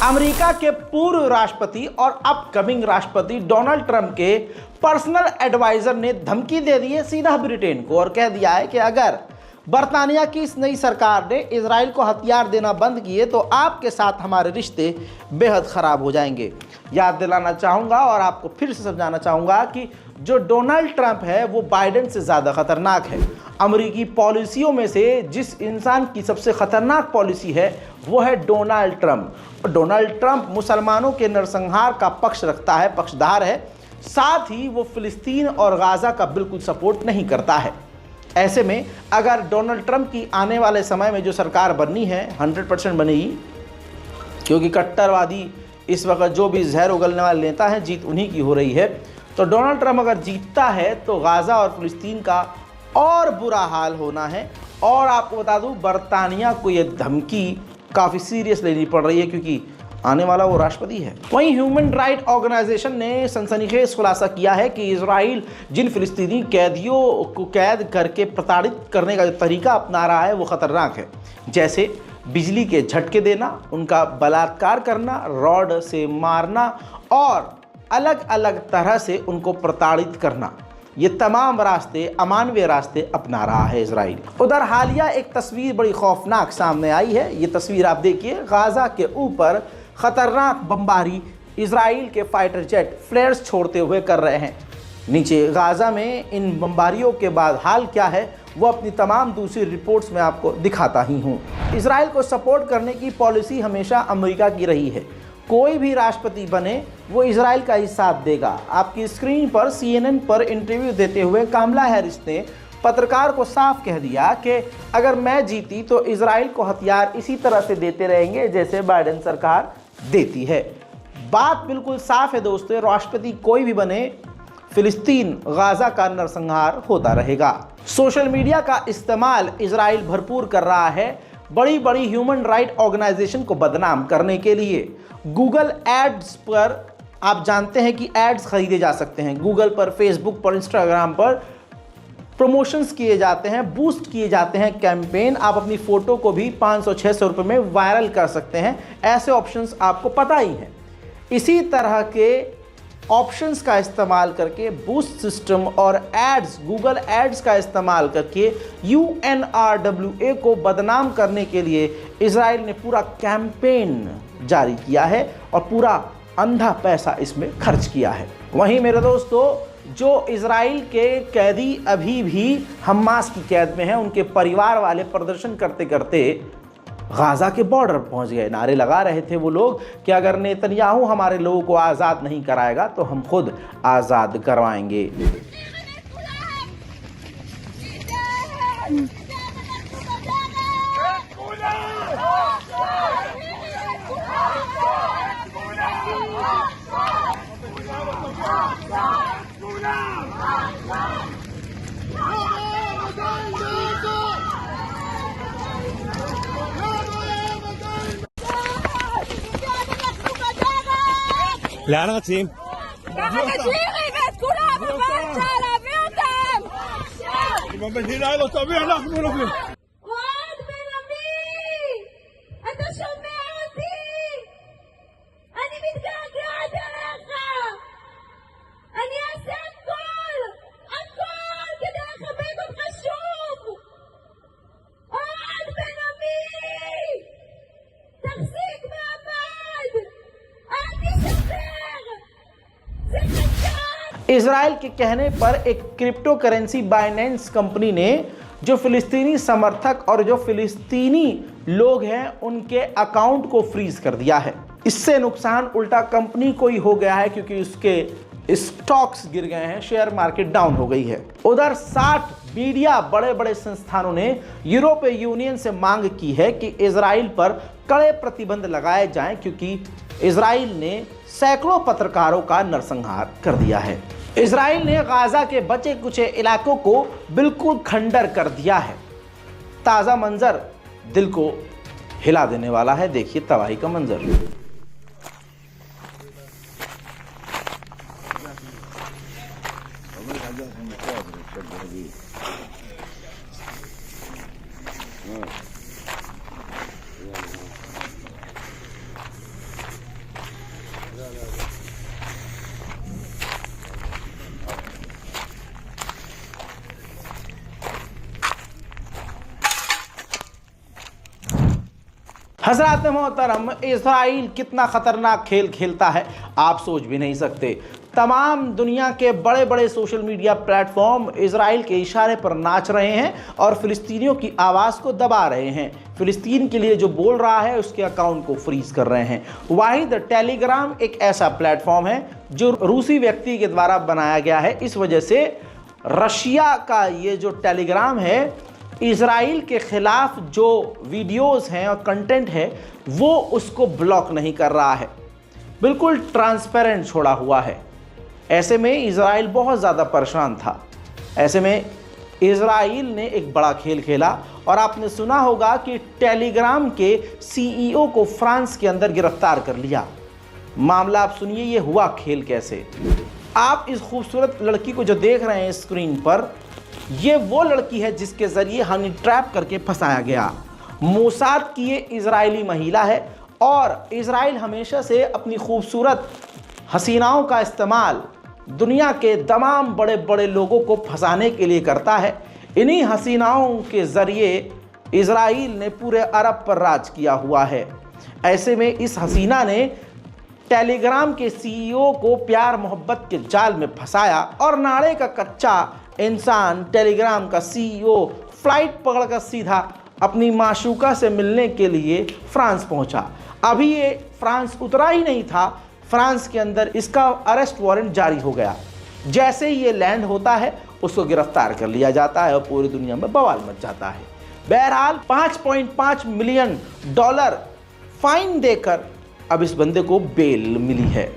America के पूर्व राष्ट्रपति और अपकमिंग राष्ट्रपति डोनाल्ड ट्रंप के पर्सनल एडवाइजर ने धमकी दे दी है सीधा ब्रिटेन को और कह दिया है कि अगर बर्तानिया की इस नई सरकार ने इजराइल को हथियार देना बंद किए तो आपके साथ हमारे रिश्ते बेहद ख़राब हो जाएंगे। याद दिलाना चाहूँगा और आपको फिर से समझाना चाहूँगा कि जो डोनाल्ड ट्रंप है वो बाइडेन से ज़्यादा खतरनाक है। अमेरिकी पॉलिसियों में से जिस इंसान की सबसे खतरनाक पॉलिसी है वो है डोनाल्ड ट्रंप। डोनाल्ड ट्रंप मुसलमानों के नरसंहार का पक्ष रखता है, पक्षधार है, साथ ही वो फिलिस्तीन और गाज़ा का बिल्कुल सपोर्ट नहीं करता है। ऐसे में अगर डोनाल्ड ट्रंप की आने वाले समय में जो सरकार बननी है 100% बनेगी, क्योंकि कट्टरवादी इस वक्त जो भी जहर उगलने वाले नेता हैं जीत उन्हीं की हो रही है। तो डोनाल्ड ट्रंप अगर जीतता है तो गाज़ा और फिलिस्तीन का और बुरा हाल होना है। और आपको बता दूं बर्तानिया को ये धमकी काफ़ी सीरियस लेनी पड़ रही है क्योंकि आने वाला वो राष्ट्रपति है। वहीं ह्यूमन राइट ऑर्गेनाइजेशन ने सनसनीखेज खुलासा किया है कि इजराइल जिन फिलिस्तीनी कैदियों को कैद करके प्रताड़ित करने का जो तरीका अपना रहा है वो ख़तरनाक है, जैसे बिजली के झटके देना, उनका बलात्कार करना, रॉड से मारना और अलग अलग तरह से उनको प्रताड़ित करना। ये तमाम रास्ते, अमानवीय रास्ते अपना रहा है इजराइल। उधर हालिया एक तस्वीर बड़ी खौफनाक सामने आई है। ये तस्वीर आप देखिए, गाज़ा के ऊपर खतरनाक बमबारी इजराइल के फाइटर जेट फ्लेयर्स छोड़ते हुए कर रहे हैं। नीचे गाज़ा में इन बमबारियों के बाद हाल क्या है वो अपनी तमाम दूसरी रिपोर्ट्स में आपको दिखाता ही हूँ। इजराइल को सपोर्ट करने की पॉलिसी हमेशा अमेरिका की रही है। कोई भी राष्ट्रपति बने वो इजराइल का ही साथ देगा। आपकी स्क्रीन पर CNN पर इंटरव्यू देते हुए कामला हैरिस ने पत्रकार को साफ कह दिया कि अगर मैं जीती तो इजराइल को हथियार इसी तरह से देते रहेंगे जैसे बाइडेन सरकार देती है। बात बिल्कुल साफ है दोस्तों, राष्ट्रपति कोई भी बने फिलिस्तीन गाज़ा का नरसंहार होता रहेगा। सोशल मीडिया का इस्तेमाल इजराइल भरपूर कर रहा है बड़ी बड़ी ह्यूमन राइट ऑर्गेनाइजेशन को बदनाम करने के लिए। गूगल एड्स पर आप जानते हैं कि एड्स खरीदे जा सकते हैं। गूगल पर, फेसबुक पर, इंस्टाग्राम पर प्रमोशंस किए जाते हैं, बूस्ट किए जाते हैं कैंपेन। आप अपनी फ़ोटो को भी 500-600 रुपये में वायरल कर सकते हैं। ऐसे ऑप्शंस आपको पता ही हैं। इसी तरह के ऑप्शंस का इस्तेमाल करके बूस्ट सिस्टम और एड्स, गूगल एड्स का इस्तेमाल करके UNRWA को बदनाम करने के लिए इजराइल ने पूरा कैंपेन जारी किया है और पूरा अंधा पैसा इसमें खर्च किया है। वहीं मेरे दोस्तों, जो इजराइल के कैदी अभी भी हमास की कैद में हैं, उनके परिवार वाले प्रदर्शन करते करते गाज़ा के बॉर्डर पहुंच गए। नारे लगा रहे थे वो लोग कि अगर नेतन्याहू हमारे लोगों को आज़ाद नहीं कराएगा तो हम खुद आज़ाद करवाएंगे। לאן רצים? ככה תשאירי ואת כולם הביתה, להביא אותם! אם המדינה לא תביא, אנחנו נביא. אוהד בן עמי! אתה שומע אותי? אני מתגעגעת אליך! אני אעשה הכל! הכל כדי לחבק אותך שוב! אוהד בן עמי! תחזיק מעמד! אל תשחרר! זה קטן! इजराइल के कहने पर एक क्रिप्टो करेंसी बाइनेंस कंपनी ने जो फिलिस्तीनी समर्थक और जो फिलिस्तीनी लोग हैं उनके अकाउंट को फ्रीज कर दिया है। इससे नुकसान उल्टा कंपनी को ही हो गया है क्योंकि उसके स्टॉक्स गिर गए हैं, शेयर मार्केट डाउन हो गई है। उधर 60 मीडिया बड़े बड़े संस्थानों ने यूरोपीय यूनियन से मांग की है कि इजराइल पर कड़े प्रतिबंध लगाए जाएं क्योंकि इजराइल ने सैकड़ों पत्रकारों का नरसंहार कर दिया है। इजराइल ने गाज़ा के बचे कुचे इलाकों को बिल्कुल खंडर कर दिया है। ताज़ा मंजर दिल को हिला देने वाला है। देखिए तबाही का मंजर। हज़रात मोहतरम, इज़राइल कितना ख़तरनाक खेल खेलता है आप सोच भी नहीं सकते। तमाम दुनिया के बड़े बड़े सोशल मीडिया प्लेटफॉर्म इज़राइल के इशारे पर नाच रहे हैं और फ़िलिस्तीनियों की आवाज़ को दबा रहे हैं। फ़िलिस्तीन के लिए जो बोल रहा है उसके अकाउंट को फ्रीज कर रहे हैं। वाहिद टेलीग्राम एक ऐसा प्लेटफॉर्म है जो रूसी व्यक्ति के द्वारा बनाया गया है। इस वजह से रशिया का ये जो टेलीग्राम है, इज़राइल के ख़िलाफ़ जो वीडियोस हैं और कंटेंट है वो उसको ब्लॉक नहीं कर रहा है, बिल्कुल ट्रांसपेरेंट छोड़ा हुआ है। ऐसे में इज़राइल बहुत ज़्यादा परेशान था। ऐसे में इज़राइल ने एक बड़ा खेल खेला और आपने सुना होगा कि टेलीग्राम के सीईओ को फ्रांस के अंदर गिरफ्तार कर लिया। मामला आप सुनिए, ये हुआ खेल कैसे। आप इस खूबसूरत लड़की को जो देख रहे हैं स्क्रीन पर, ये वो लड़की है जिसके ज़रिए हनी ट्रैप करके फंसाया गया। मोसाद की ये इज़राइली महिला है और इज़राइल हमेशा से अपनी खूबसूरत हसीनाओं का इस्तेमाल दुनिया के तमाम बड़े बड़े लोगों को फंसाने के लिए करता है। इन्हीं हसीनाओं के ज़रिए इज़राइल ने पूरे अरब पर राज किया हुआ है। ऐसे में इस हसीना ने टेलीग्राम के सीईओ को प्यार मोहब्बत के जाल में फंसाया और नाड़े का कच्चा इंसान टेलीग्राम का सीईओ फ्लाइट पकड़कर सीधा अपनी माशूका से मिलने के लिए फ्रांस पहुंचा। अभी ये फ्रांस उतरा ही नहीं था, फ्रांस के अंदर इसका अरेस्ट वारंट जारी हो गया। जैसे ही ये लैंड होता है उसको गिरफ्तार कर लिया जाता है और पूरी दुनिया में बवाल मच जाता है। बहरहाल 5.5 मिलियन डॉलर फाइन देकर अब इस बंदे को बेल मिली है।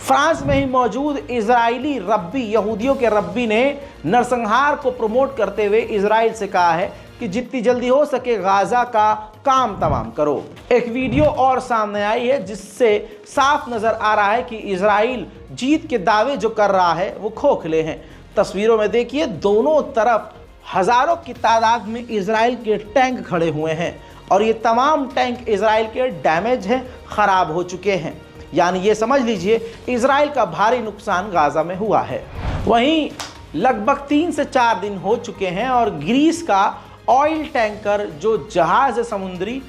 फ्रांस में ही मौजूद इजरायली रब्बी, यहूदियों के रब्बी ने नरसंहार को प्रमोट करते हुए इजराइल से कहा है कि जितनी जल्दी हो सके गाजा का काम तमाम करो। एक वीडियो और सामने आई है जिससे साफ नजर आ रहा है कि इजराइल जीत के दावे जो कर रहा है वो खोखले हैं। तस्वीरों में देखिए, दोनों तरफ हजारों की तादाद में इजराइल के टैंक खड़े हुए हैं और ये तमाम टैंक इजराइल के डैमेज हैं, खराब हो चुके हैं। यानी ये समझ लीजिए इजराइल का भारी नुकसान गाजा में हुआ है। वहीं लगभग 3 से 4 दिन हो चुके हैं और ग्रीस का ऑयल टैंकर जो जहाज है समुद्री,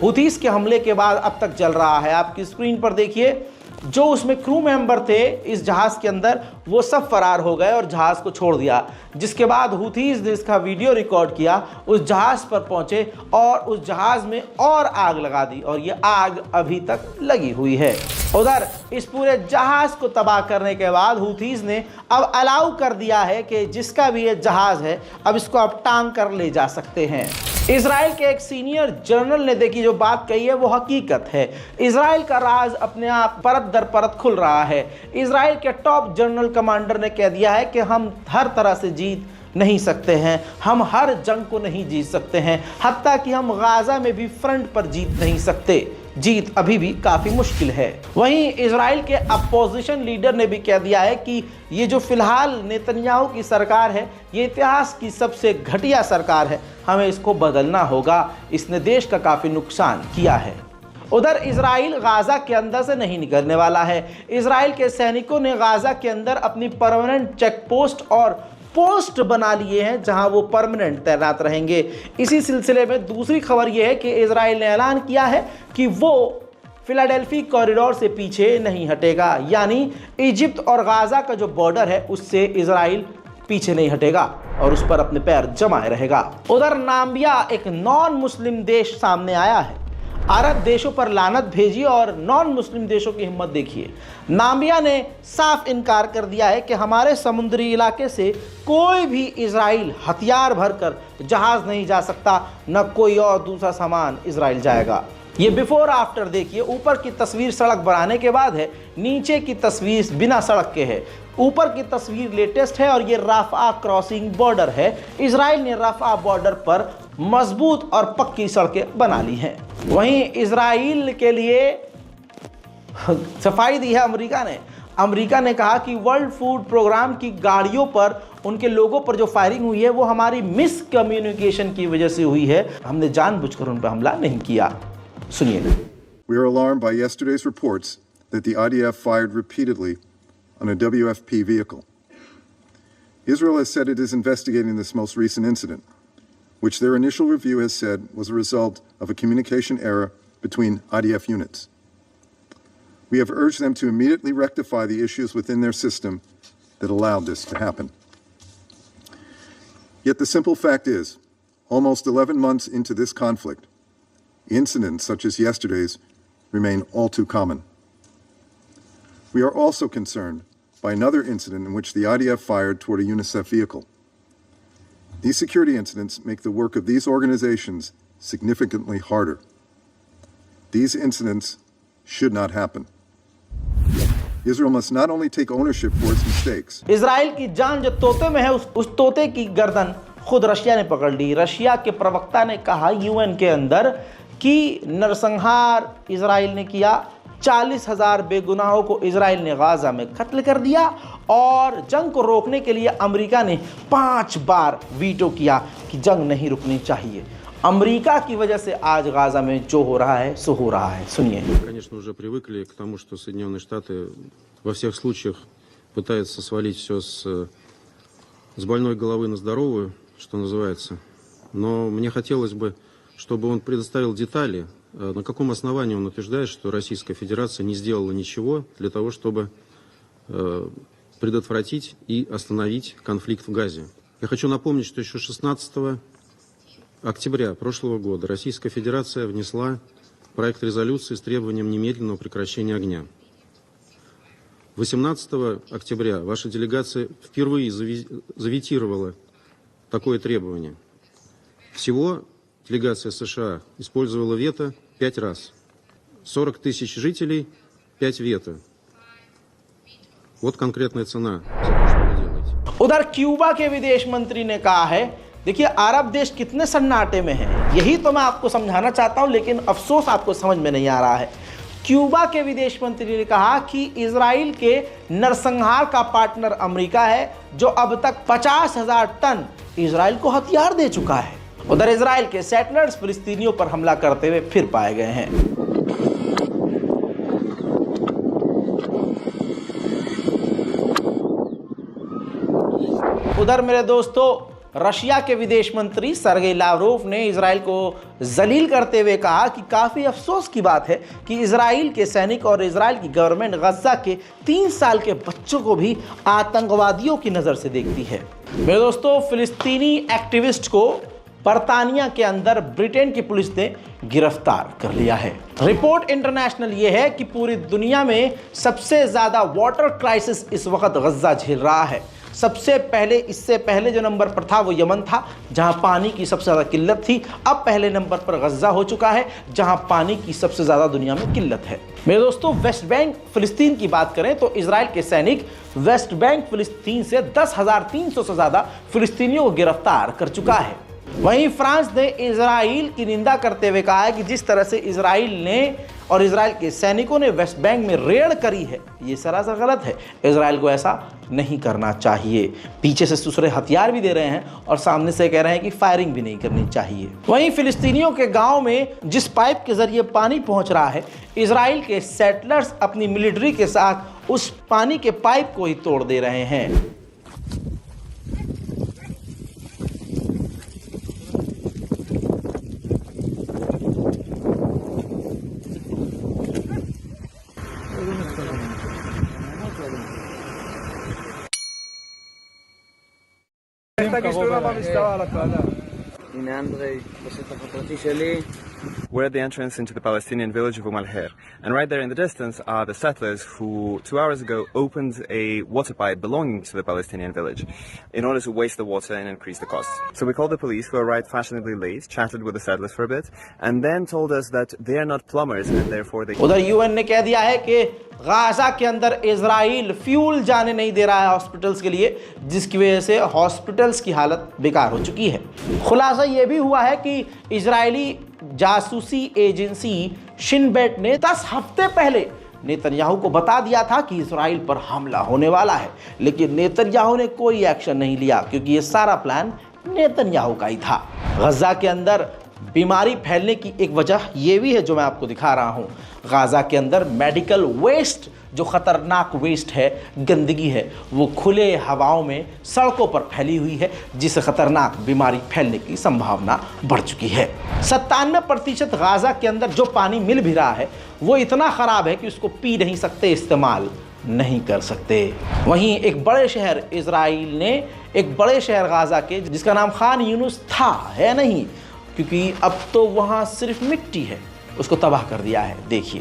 हुतीस के हमले के बाद अब तक जल रहा है। आपकी स्क्रीन पर देखिए, जो उसमें क्रू मेंबर थे इस जहाज के अंदर वो सब फरार हो गए और जहाज को छोड़ दिया। जिसके बाद हुतीस ने इसका वीडियो रिकॉर्ड किया, उस जहाज पर पहुंचे और उस जहाज में और आग लगा दी और ये आग अभी तक लगी हुई है। उधर इस पूरे जहाज को तबाह करने के बाद हुतीस ने अब अलाउ कर दिया है कि जिसका भी ये जहाज है अब इसको आप टांग कर ले जा सकते हैं। इजराइल के एक सीनियर जनरल ने देखी जो बात कही है वो हकीकत है। इजराइल का राज अपने आप परत दर परत खुल रहा है। इजराइल के टॉप जनरल कमांडर ने कह दिया है कि हम हर तरह से जीत नहीं सकते हैं, हम हर जंग को नहीं जीत सकते हैं, हत्ता कि हम गाजा में भी फ्रंट पर जीत नहीं सकते। जीत अभी भी काफ़ी मुश्किल है। वहीं इजराइल के अपोजिशन लीडर ने भी कह दिया है कि ये जो फिलहाल नेतन्याहू की सरकार है ये इतिहास की सबसे घटिया सरकार है, हमें इसको बदलना होगा, इसने देश का काफ़ी नुकसान किया है। उधर इजराइल गाजा के अंदर से नहीं निकलने वाला है। इजराइल के सैनिकों ने गाजा के अंदर अपनी परमानेंट चेक पोस्ट और पोस्ट बना लिए हैं जहां वो परमानेंट तैनात रहेंगे। इसी सिलसिले में दूसरी खबर यह है कि इजराइल ने ऐलान किया है कि वो फिलाडेल्फी कॉरिडोर से पीछे नहीं हटेगा, यानी इजिप्ट और गाजा का जो बॉर्डर है उससे इजराइल पीछे नहीं हटेगा और उस पर अपने पैर जमाए रहेगा। उधर नाम्बिया एक नॉन मुस्लिम देश सामने आया है। अरब देशों पर लानत भेजी और नॉन मुस्लिम देशों की हिम्मत देखिए। नाम्बिया ने साफ इनकार कर दिया है कि हमारे समुद्री इलाके से कोई भी इजराइल हथियार भरकर जहाज नहीं जा सकता, न कोई और दूसरा सामान इजराइल जाएगा। ये बिफोर आफ्टर देखिए, ऊपर की तस्वीर सड़क बनाने के बाद है, नीचे की तस्वीर बिना सड़क के है। ऊपर की तस्वीर लेटेस्ट है और ये राफा क्रॉसिंग बॉर्डर है। इजराइल ने राफा बॉर्डर पर मजबूत और पक्की सड़कें बना ली हैं। वहीं इजराइल के लिए सफाई दी है अमेरिका ने। अमेरिका ने कहा कि वर्ल्ड फूड प्रोग्राम की गाड़ियों पर, उनके लोगों पर जो फायरिंग हुई है वो हमारी मिस कम्युनिकेशन की वजह से हुई है, हमने जानबूझकर उन पर हमला नहीं किया। सुनिए। We are alarmed by yesterday's reports that the IDF fired repeatedly on a WFP vehicle. Israel has said it is investigating this most recent incident, which their initial review has said was a result of a communication error between IDF units. We have urged them to immediately rectify the issues within their system that allowed this to happen. Yet the simple fact is, almost 11 months into this conflict, incidents such as yesterday's remain all too common. We are also concerned by another incident in which the IDF fired toward a UNICEF vehicle. These security incidents make the work of these organizations significantly harder. These incidents should not happen. Israel must not only take ownership for its mistakes. Israel की जान जो तोते में है उस तोते की गर्दन खुद रशिया ने पकड़ ली। रशिया के प्रवक्ता ने कहा यूएन के अंदर कि नरसंहार इजराइल ने किया, 40,000 बेगुनाहों को इजराइल ने गाजा में कत्ल कर दिया और जंग को रोकने के लिए अमेरिका ने 5 बार वीटो किया कि जंग नहीं रुकनी चाहिए। अमेरिका की वजह से आज गाजा में जो हो रहा है सो हो रहा है। सुनिए। Конечно, уже привыкли к тому, что Соединенные Штаты во всех случаях пытаются свалить все с больной головы на здоровую, что называется. Но мне хотелось бы, чтобы он предоставил детали, на каком основании он утверждает, что Российская Федерация не сделала ничего для того, чтобы предотвратить и остановить конфликт в Газе. Я хочу напомнить, что еще 16 октября прошлого года Российская Федерация внесла проект резолюции с требованием немедленного прекращения огня. 18 октября ваша делегация впервые заветировала такое требование. Всего делегация США использовала вето 5 раз. 40 тысяч жителей, 5 вето. Вот конкретная цена за то, что вы делаете. उधर क्यूबा के विदेश मंत्री ने कहा है, देखिए अरब देश कितने सन्नाटे में हैं, यही तो मैं आपको समझाना चाहता हूं, लेकिन अफसोस आपको समझ में नहीं आ रहा है। क्यूबा के विदेश मंत्री ने कहा कि इजराइल के नरसंहार का पार्टनर अमेरिका है, जो अब तक 50,000 टन इजराइल को हथियार दे चुका है। उधर इजराइल के सेटलर्स फिलिस्तीनियों पर हमला करते हुए फिर पाए गए हैं। उधर मेरे दोस्तों, रशिया के विदेश मंत्री सर्गेई लावरोव ने इजराइल को जलील करते हुए कहा कि काफ़ी अफसोस की बात है कि इजराइल के सैनिक और इजराइल की गवर्नमेंट गजा के 3 साल के बच्चों को भी आतंकवादियों की नज़र से देखती है। मेरे दोस्तों, फिलिस्तीनी एक्टिविस्ट को बर्तानिया के अंदर ब्रिटेन की पुलिस ने गिरफ्तार कर लिया है। रिपोर्ट इंटरनेशनल ये है कि पूरी दुनिया में सबसे ज़्यादा वाटर क्राइसिस इस वक्त गजा झेल रहा है। सबसे पहले, इससे पहले जो नंबर पर था वो यमन था, जहां पानी की सबसे ज़्यादा किल्लत थी। अब पहले नंबर पर गजा हो चुका है, जहां पानी की सबसे ज़्यादा दुनिया में किल्लत है। मेरे दोस्तों, वेस्ट बैंक फिलिस्तीन की बात करें तो इजराइल के सैनिक वेस्ट बैंक फिलिस्तीन से 10,300 से ज़्यादा फिलिस्तीनियों को गिरफ्तार कर चुका है। वहीं फ्रांस ने इजराइल की निंदा करते हुए कहा है कि जिस तरह से इजराइल ने और इजराइल के सैनिकों ने वेस्ट बैंक में रेड करी है, ये सरासर गलत है। इजराइल को ऐसा नहीं करना चाहिए। पीछे से दूसरे हथियार भी दे रहे हैं और सामने से कह रहे हैं कि फायरिंग भी नहीं करनी चाहिए। वहीं फिलिस्तीनियों के गांव में जिस पाइप के जरिए पानी पहुंच रहा है, इजराइल के सेटलर्स अपनी मिलिट्री के साथ उस पानी के पाइप को ही तोड़ दे रहे हैं। We're at the entrance into the Palestinian village of Al-Her, and right there in the distance are the settlers who 2 hours ago opened a water pipe belonging to the Palestinian village in order to waste the water and increase the costs. So we called the police, who arrived fashionably late, chatted with the settlers for a bit, and then told us that they are not plumbers and therefore they... उधर UN ने कह दिया है कि Gaza के अंदर Israel fuel जाने नहीं दे रहा है हॉस्पिटल्स के लिए, जिसकी वजह से हॉस्पिटल्स की हालत बेकार हो चुकी है। खुलासा ये भी हुआ है कि इजरायली जासूसी एजेंसी शिन बेट ने 10 हफ्ते पहले नेतन्याहू को बता दिया था कि इजराइल पर हमला होने वाला है, लेकिन नेतन्याहू ने कोई एक्शन नहीं लिया, क्योंकि ये सारा प्लान नेतन्याहू का ही था। गजा के अंदर बीमारी फैलने की एक वजह यह भी है जो मैं आपको दिखा रहा हूं। गाजा के अंदर मेडिकल वेस्ट जो खतरनाक वेस्ट है, गंदगी है, वो खुले हवाओं में सड़कों पर फैली हुई है, जिससे खतरनाक बीमारी फैलने की संभावना बढ़ चुकी है। 97% गाजा के अंदर जो पानी मिल भी रहा है वो इतना खराब है कि उसको पी नहीं सकते, इस्तेमाल नहीं कर सकते। वहीं एक बड़े शहर इजराइल ने, एक बड़े शहर गाजा के जिसका नाम खान यूनुस था, है नहीं, क्योंकि अब तो वहाँ सिर्फ मिट्टी है, उसको तबाह कर दिया है। देखिए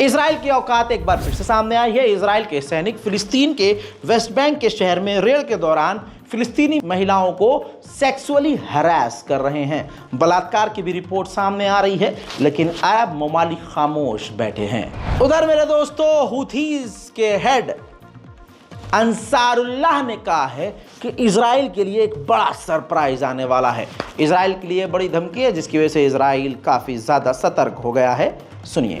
इजराइल की औकात एक बार फिर से सामने आई है। इजराइल के सैनिक फिलिस्तीन के वेस्ट बैंक के शहर में रेड के दौरान फिलिस्तीनी महिलाओं को सेक्सुअली हरास कर रहे हैं। बलात्कार की भी रिपोर्ट सामने आ रही है, लेकिन अरब ममालिक खामोश बैठे हैं। उधर मेरे दोस्तों, हुथीज के हेड अंसारुल्लाह ने कहा है कि इजराइल के लिए एक बड़ा सरप्राइज आने वाला है। इजराइल के लिए बड़ी धमकी है, जिसकी वजह से इजराइल काफी ज्यादा सतर्क हो गया है। सुनिए।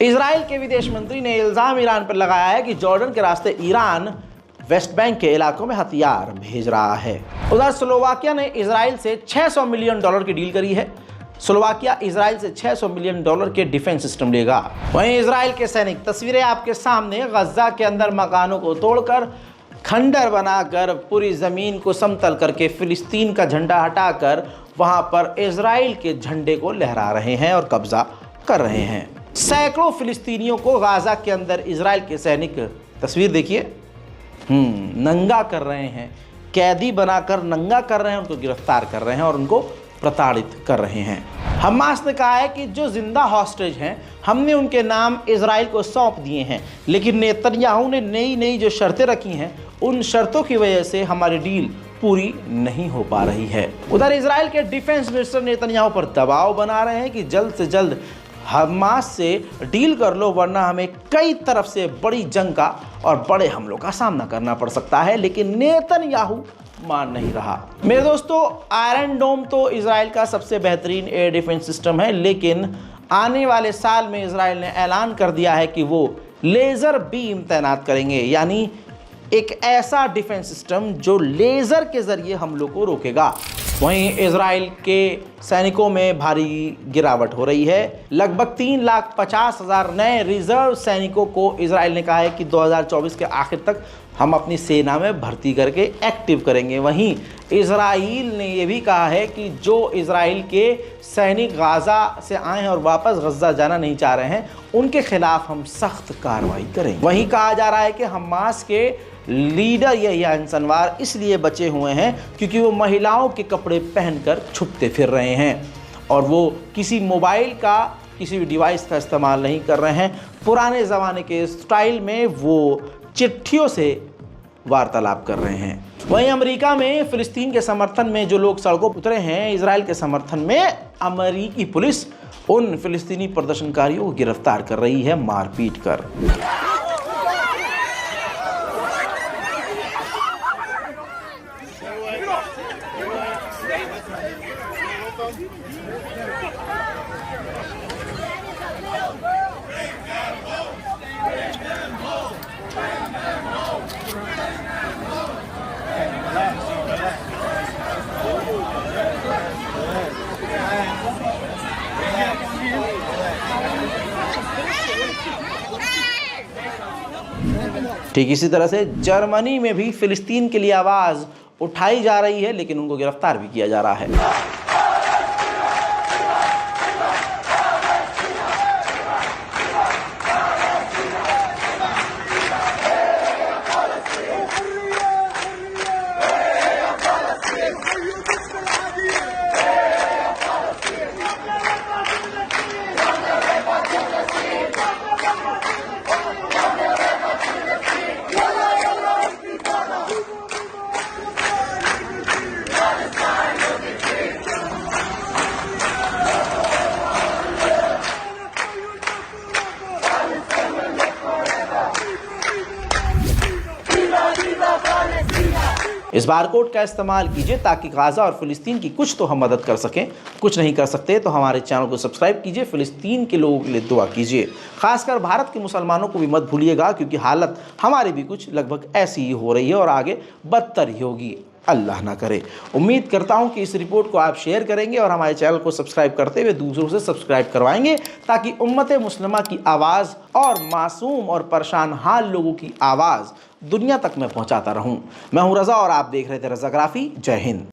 इजराइल के विदेश मंत्री ने इल्जाम ईरान पर लगाया है कि जॉर्डन के रास्ते ईरान वेस्ट बैंक के इलाकों में हथियार भेज रहा है। उधर स्लोवाकिया ने इजराइल से $600 मिलियन की डील करी है। स्लोवाकिया इजराइल से $600 मिलियन के डिफेंस सिस्टम लेगा। वहीं इजराइल के सैनिक, तस्वीरें आपके सामने, गजा के अंदर मकानों को तोड़कर, खंडर बनाकर, पूरी ज़मीन को समतल करके फिलिस्तीन का झंडा हटाकर वहाँ पर इजराइल के झंडे को लहरा रहे हैं और कब्जा कर रहे हैं। सैकड़ों फिलिस्तीनियों को गाजा के अंदर इजराइल के सैनिक, तस्वीर देखिए, नंगा कर रहे हैं, कैदी बनाकर नंगा कर रहे हैं, उनको गिरफ्तार कर रहे हैं और उनको प्रताड़ित कर रहे हैं। हमास ने कहा है कि जो जिंदा हॉस्टेज हैं हमने उनके नाम इजराइल को सौंप दिए हैं, लेकिन नेतन्याहू ने नई नई जो शर्तें रखी हैं उन शर्तों की वजह से हमारी डील पूरी नहीं हो पा रही है। उधर इजराइल के डिफेंस मिनिस्टर नेतन्याहू पर दबाव बना रहे हैं कि जल्द से जल्द हमास से डील कर लो, वरना हमें कई तरफ से बड़ी जंग का और बड़े हमलों का सामना करना पड़ सकता है। लेकिन नेतन्याहू मान नहीं रहा। मेरे दोस्तों, आयरन डोम तो इजराइल का सबसे बेहतरीन एयर डिफेंस सिस्टम है, लेकिन आने वाले साल में इजराइल ने ऐलान कर दिया है कि वो लेज़र बीम तैनात करेंगे, यानी एक ऐसा डिफेंस सिस्टम जो लेज़र के ज़रिए हमलों को रोकेगा। वहीं इजराइल के सैनिकों में भारी गिरावट हो रही है। लगभग 3,50,000 नए रिजर्व सैनिकों को इजराइल ने कहा है कि 2024 के आखिर तक हम अपनी सेना में भर्ती करके एक्टिव करेंगे। वहीं इजराइल ने यह भी कहा है कि जो इजराइल के सैनिक गाजा से आए हैं और वापस गजा जाना नहीं चाह रहे हैं, उनके खिलाफ हम सख्त कार्रवाई करेंगे। वहीं कहा जा रहा है कि हमास के लीडर यहिया सिनवार इसलिए बचे हुए हैं क्योंकि वो महिलाओं के कपड़े पहनकर छुपते फिर रहे हैं और वो किसी मोबाइल का, किसी भी डिवाइस का इस्तेमाल नहीं कर रहे हैं। पुराने ज़माने के स्टाइल में वो चिट्ठियों से वार्तालाप कर रहे हैं। वहीं अमेरिका में फिलिस्तीन के समर्थन में जो लोग सड़कों पर उतरे हैं, इजराइल के समर्थन में अमेरिकी पुलिस उन फिलिस्तीनी प्रदर्शनकारियों को गिरफ्तार कर रही है, मारपीट कर। ठीक इसी तरह से जर्मनी में भी फिलिस्तीन के लिए आवाज़ उठाई जा रही है, लेकिन उनको गिरफ्तार भी किया जा रहा है। इस बारकोड का इस्तेमाल कीजिए ताकि गाजा और फिलिस्तीन की कुछ तो हम मदद कर सकें। कुछ नहीं कर सकते तो हमारे चैनल को सब्सक्राइब कीजिए, फिलिस्तीन के लोगों के लिए दुआ कीजिए। खासकर भारत के मुसलमानों को भी मत भूलिएगा, क्योंकि हालत हमारी भी कुछ लगभग ऐसी ही हो रही है और आगे बदतर ही होगी, अल्लाह ना करे। उम्मीद करता हूं कि इस रिपोर्ट को आप शेयर करेंगे और हमारे चैनल को सब्सक्राइब करते हुए दूसरों से सब्सक्राइब करवाएंगे, ताकि उम्मत मुस्लिमा की आवाज़ और मासूम और परेशान हाल लोगों की आवाज़ दुनिया तक मैं पहुंचाता रहूं। मैं हूं रज़ा और आप देख रहे थे रज़ाग्राफी। जय हिंद।